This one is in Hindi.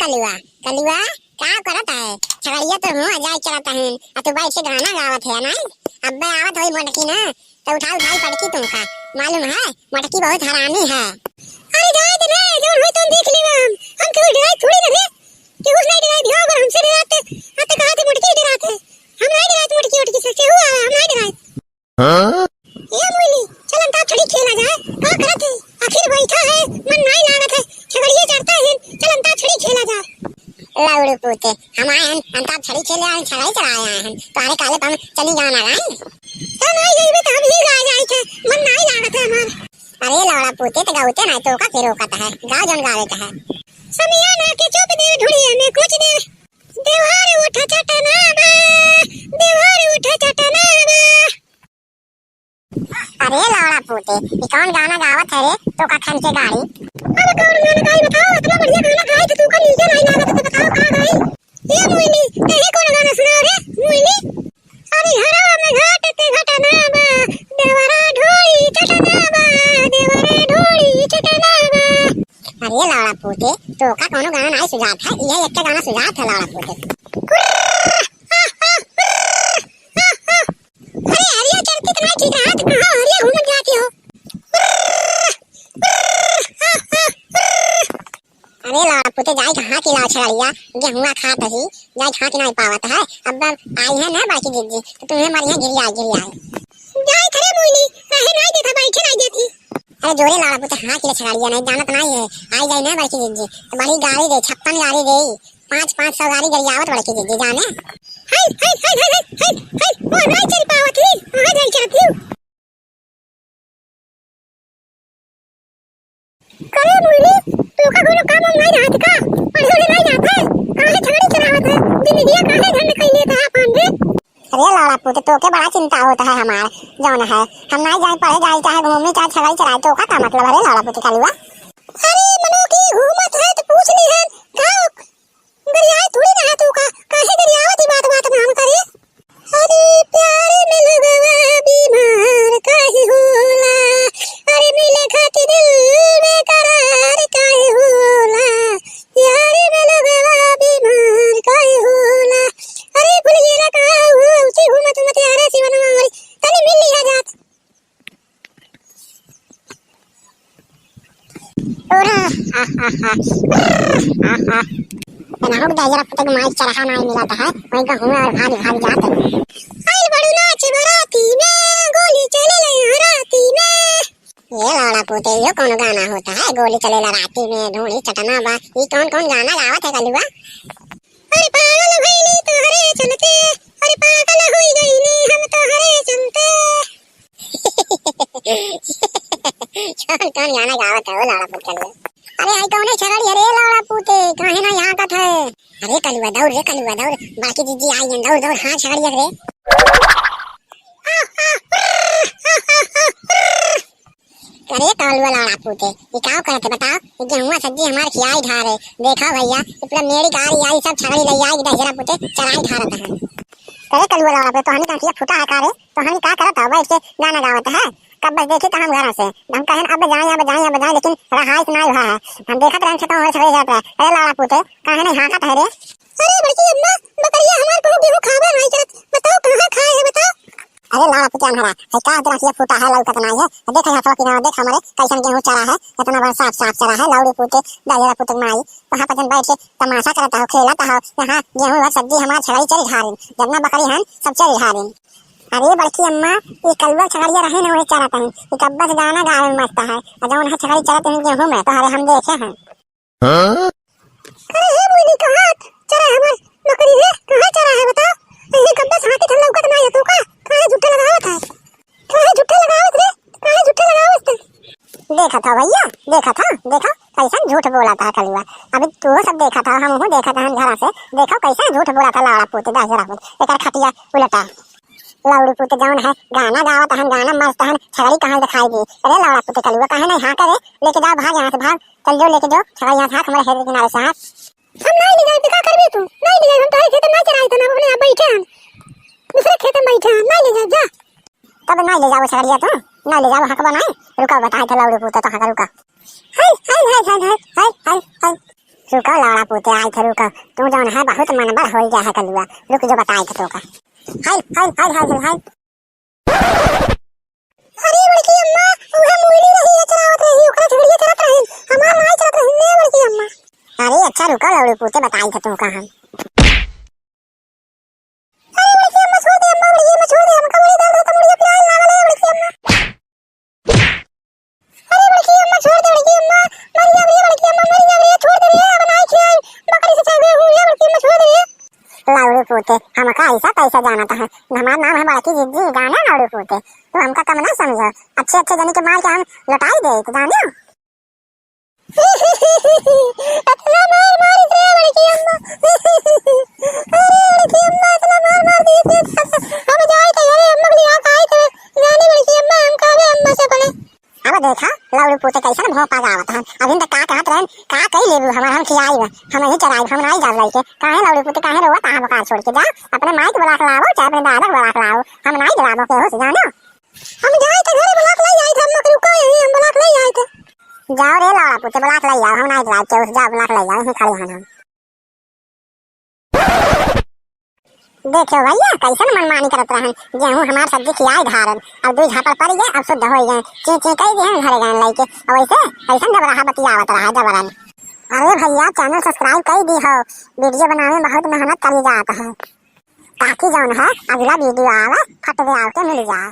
कलुआ कलुआ का करत है छगड़िया तो हुआ जाय चलता है आ तू बैठ से गाना गावत है ना। अब्बे आवत होई मटकी ना तो उठा उठाई पटकी तुमका मालूम है मटकी बहुत हरामी है। अरे जाए दे रे जो होई तुम देख लेवा हम क्यों डराए थोड़ी ना रे कि उस नहीं डराए दिया पर हमसे डराते आते कहां से मटकी डराते हम नहीं डराए मटकी उटकी से हुआ हम नहीं डराए। हां ये मोइली चलन ता थोड़ी खेला जाए का करत है आखिर बैठा है मन नहीं लागत है छगड़िया चढ़ता है चलन ता थोड़ी खेला जाए। लाउड़ू पूते हम आए हैं अंता छड़ी खेले आए छड़ाई चढ़ाए आए हैं तारे काले हम चली गाना गाएं तो नहीं गई तो हम ही गा जाए थे मन नहीं लागत है हमार। अरे लौड़ा पूते तो गाउते नहीं तो का फिर रोकत है गाओ जन गावे का है समिया ना के चुप दे ढुड़िया में कुछ दे देवार उठ चटना बा देवार उठ चटना बा। अरे लौड़ा पूते ये कौन गाना गावत है रे तो का खन से गाड़ी अब कौन गाना गाई बताओ इतना बढ़िया गाना गाई तो तू का नीचे नहीं लागत तो बताओ का गाई ये मोइली तेरे कौन गाना सुना रे मोइली। अरे हरा में घाट ते घटना बा देवरा ढोली चटना बा देवरा ढोली चटना बा। अरे लौड़ा पूते तो का कोनो गाना नहीं सुझात है ये एक गाना सुझात है लौड़ा पूते। अरे हरिया चलती तो नहीं ठीक है तो कहां हरिया घूम जाती हो। अरे लौड़ा पुते जाय कहां की लाओ छड़िया गेहुआ खात ही जाय खा के नहीं पावत है अब आई है ना बाकी दीदी तो तुम्हें हमारे यहाँ गिरी आई जाय खरे मोइली काहे नहीं देखा बैठे नहीं देती। अरे जोरे लौड़ा पुते हां की छड़िया नहीं जानत नहीं है आई जाय ना बाकी दीदी तो बड़ी गाड़ी दे 56 गाड़ी दे 500 गाड़ी गरियावत बड़की दीदी जाने हाय हाय हाय हाय हाय हाय वो नहीं चल पावत ही वहां जाय चलती हूं। करे मोइली तू का कोनो काम नहीं रहत का पढ़े नहीं जाता काहे छगड़ी चलावत है जिंदगी काहे घर में कइले था पान रे। अरे लौड़ा पुते तो के बड़ा चिंता होता है हमार जौन है हम नहीं जाए पढ़े जाए चाहे घूमने चाहे छगड़ी चलाए तो का मतलब है लौड़ा पुते कलुआ। अरे मनो की घूमत है तो पूछ ली है का गरिया थोड़ी ना है तू का काहे गरियावत बात बात में हम करे। अरे प्यारे में लगवा बीमार काहे होला अरे मिले खातिर दिल में करार काहे होला प्यारे में लगवा बीमार काहे होला। अरे भूल गेला का हो उसी घूमत मत यारे सिवन मारी तने मिल लिया जात ओरा हा हा हा ना हो गया जरा पतंग मार चरहा नहीं मिला था वहीं का घूमे और भाग भाग जाते आई बड़ू नाच बराती में गोली चले ले राती में। ये लौड़ा पूते ये कौन गाना होता है गोली चले ला राती में ढूंढी चटना बा ये कौन गाना गावत है कलुआ। अरे पागल भइली तोहरे चलते अरे पागल होई गईली हम तोहरे चलते कौन गाना गावत है वो लौड़ा पूते कलुआ। अरे आई कौन है छगड़ी अरे लौड़ा पूते काहे ना यहाँ का था। अरे कलुआ दौड़ बाकी दीदी आई है दौड़ हां छगड़ी रे। अरे कलुआ लौड़ा पूते ये क्या करते बताओ ये गेहुआ सब्जी हमार खियाई ढारे देखा भैया इतना मेरी गाड़ी आई सब छगड़ी ले आई दहरा पूते चराई ढारत है। अरे कलुआ लौड़ा पे तो हनी का किया फुटा है कारे तो हनी का करत है बैठ के गाना गावत है कब बस देखे तो हम घर से हम कहें अब जाए लेकिन रहाइश नहीं हुआ है हम देखत रहे छता हो छड़े जाता है। अरे लौड़ा पूते काहे नहीं हां का ठहरे। अरे बड़की अम्मा बकरिया हमार को गेहूं खावे नहीं चलत बताओ कहां खाए है बताओ। अरे लौड़ा पूते हमारा है का तरह से फूटा है लौकत नहीं है देख यहां तो किना देख हमारे कैसन गेहूं चरा है इतना बड़ा साफ चरा है लौड़ी पूते दायरा पूते माई वहां पर बैठ के तमाशा करता हो खेलता हो यहां गेहूं और सब्जी हमार छड़ाई चल ढारिन जब ना बकरी हन सब चल ढारिन। अरे बड़की अम्मा ये कलुआ छगड़िया रहे ना वही चराता है ये कब्बा से गाना गावे में मस्त है और जौन है छगड़ी चराते हैं गेहूं में तो हम देखे हैं। अरे हे मोइली कहां चरा हमार बकरी रे कहां चरा है बताओ ये कब्बा से हाथी ठल्ला उकत नहीं है तू का काहे झूठे लगावत है काहे झूठे लगावत रे काहे झूठे लगावत देखा था भैया देखा कैसा झूठ बोला था कलुआ अभी तू सब देखा था हम हो देखा था हम घर से देखो कैसा झूठ बोला था लौड़ा पूते दाजरा पूते एक खटिया उलटा लौड़ी पूते जौन है गाना गावत है गाना मस्त है छगड़ी कहां दिखाई दी। अरे लौड़ा पूते कलुआ काहे नहीं हां करे लेके जाओ भाग यहां से भाग चल जो लेके जाओ छगड़ी यहां हाथ हमारे हेड किनारे से हाथ हम नहीं ले जाए का करबे तू नहीं ले जाए हम तो खेत में ना चराई तो ना अपने बैठे हम दूसरे खेत में बैठे हम नहीं ले जाए जा तब नहीं ले जाओ छगड़िया तो नहीं ले जाओ हक बनाए रुका बताए थे लौड़ी पूते तो हक रुका हाय हाय हाय हाय हाय हाय हाय रुको लौड़ा पूते आए थे रुको तू जौन है बहुत मनबड़ हो गया है कलुआ रुक जो बताए थे तोका हाय हाय हाय हाय हाय अरे बड़की अम्मा उहे मुरली रही है चलावत रही ओकरा झुड़िए चलत रही हमार नाई चलत रही ने बड़की अम्मा अरे अच्छा रुको लौड़ी पूते बताई थे तोका हम अरे बड़की अम्मा छोड़ दे अम्मा बड़की अम्मा छोड़ दे हमका बड़ी दर्द होता मुझे प्यार लागल है बड़की अम्मा अरे बड़की अम्मा छोड़ दे बड़की अम्मा मर जा रे बड़की अम्मा मर जा रे छोड़ दे रे अब नाई खियाई बकरी से चल गई हुई है बड़की अम्मा छोड़ दे लाउड़ी पूते हमका ऐसा पैसा जाना था हमारा नाम है बड़की जिद्दी गाना लाउड़ी पूते तो हमका कम ना समझो अच्छे अच्छे जने के मार के हम लौटाई दे तो जानो इतना मार मारी रे बड़की अम्मा अरे बड़की अम्मा इतना मार मार दी थे हम जाए थे घरे अम्मा के यहाँ आए थे जाने बड़की अम्मा हम कहे अम्मा से बने अब देखा लाउड़ी पूते कैसा भौंपा गावत है अभी तक का कहत रहन का कई लेबू हमार हम खियाई हम ही चराई हम नहीं जाब लइके काहे लाउड़ी पूते काहे रोवा कहां बकार छोड़ के जा अपने माई के बुला के लाओ चाहे अपने दादा के बुला के लाओ हम नहीं जलाबो के हो से जानो हम जाए थे घरे बुला के ले जाए थे अम्मा के रुको यही हम बुला के ले जाए थे जाओ रे लाउड़ा पूते बुला के ले आओ हम नहीं जलाब के उस जा बुला के ले जाओ यहीं खड़े हैं हम देखो भैया कैसन मनमानी करत रहन गेहूं हमार सब्जी खियाई धारन अब दुई झापड़ पड़ गए अब शुद्ध हो गए ची ची कई दिए घरे गए लइके अब ऐसे कैसन घबराहा बतियावत रहा जबरन अरे भैया चैनल सब्सक्राइब कर दी हो वीडियो बनाने में बहुत मेहनत करी जाता है ताकि जौन है अगला वीडियो आवे फट दे आके मिल जाए।